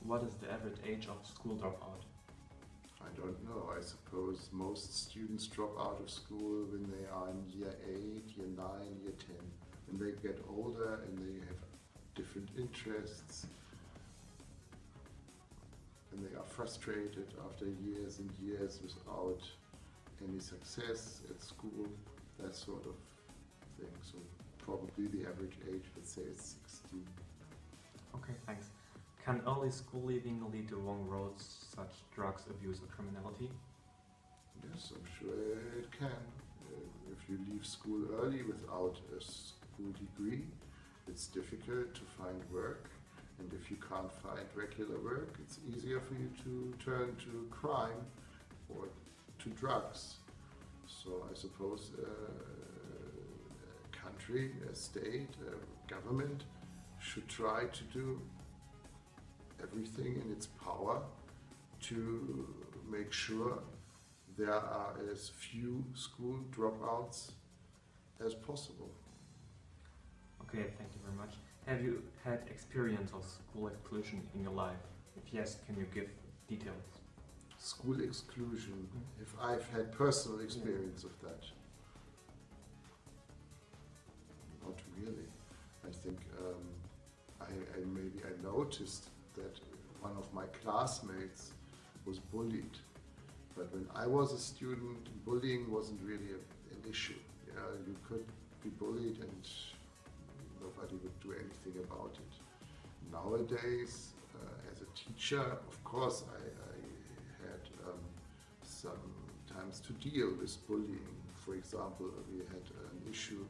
what is the average age of school dropout? I don't know. I suppose most students drop out of school when they are in year 8, year 9, year 10. When they get older and they have different interests and they are frustrated after years and years without any success at school, that sort of thing. So probably the average age, let's say, is 16. Okay, thanks. Can early school leaving lead to wrong roads such drugs, abuse or criminality? Yes, I'm sure it can. If you leave school early without a school degree, it's difficult to find work. And if you can't find regular work, it's easier for you to turn to crime or to drugs. So I suppose a country, a state, a government should try to do everything in its power to make sure there are as few school dropouts as possible. Okay, thank you very much. Have you had experience of school exclusion in your life? If yes, can you give details? School exclusion, if I've had personal experience of that. Not really. I think maybe I noticed that one of my classmates was bullied. But when I was a student, bullying wasn't really an issue. Yeah, you could be bullied and nobody would do anything about it. Nowadays, as a teacher, of course, I had sometimes to deal with bullying. For example, we had an issue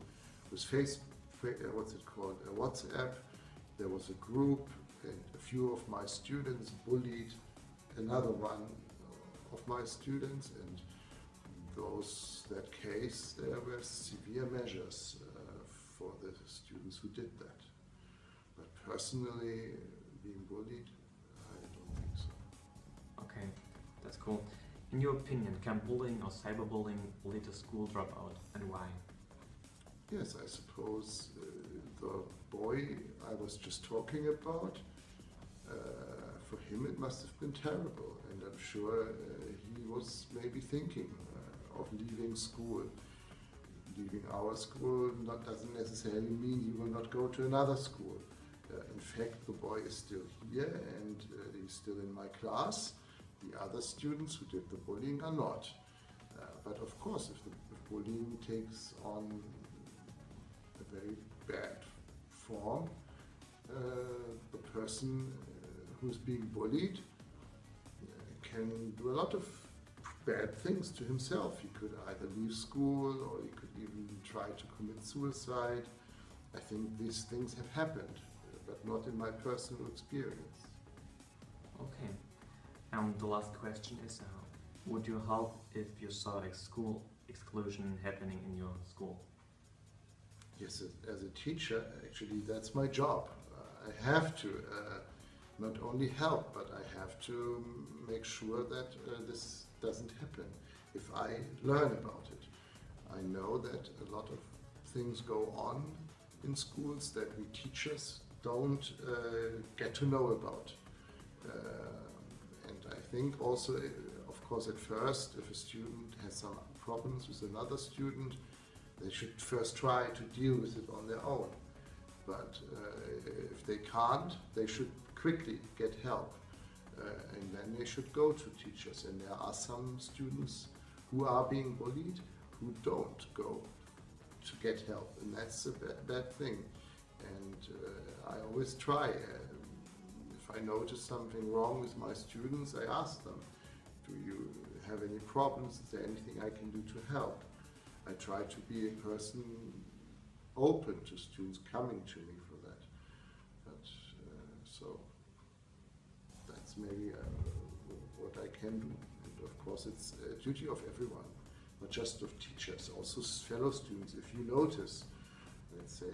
with WhatsApp. There was a group and a few of my students bullied another one of my students, and that case there were severe measures for the students who did that. But personally, being bullied, I don't think so. Okay, that's cool. In your opinion, can bullying or cyberbullying lead to school dropout, and why? Yes, I suppose the boy I was just talking about, for him it must have been terrible, and I'm sure he was maybe thinking of leaving school. Leaving our school doesn't necessarily mean he will not go to another school. In fact, the boy is still here and he's still in my class. The other students who did the bullying are not. But of course, if bullying takes on a very bad form, the person who's being bullied can do a lot of bad things to himself. He could either leave school or he could even try to commit suicide. I think these things have happened, but not in my personal experience. Okay. The last question is, would you help if you saw a school exclusion happening in your school? Yes, as a teacher, actually, that's my job. I have to not only help, but I have to make sure that this doesn't happen. If I learn about it, I know that a lot of things go on in schools that we teachers don't get to know about. And I think also, of course, at first, if a student has some problems with another student, they should first try to deal with it on their own. But if they can't, they should quickly get help. And then they should go to teachers. And there are some students who are being bullied who don't go to get help. And that's a bad thing. And I always try. If I notice something wrong with my students, I ask them, do you have any problems? Is there anything I can do to help? I try to be a person open to students coming to me for that. But, so that's maybe what I can do. And of course, it's a duty of everyone, not just of teachers, also fellow students. If you notice, let's say,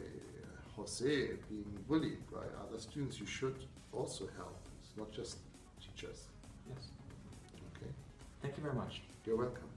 José being bullied by other students, you should also help. It's not just teachers. Yes. Okay. Thank you very much. You're welcome.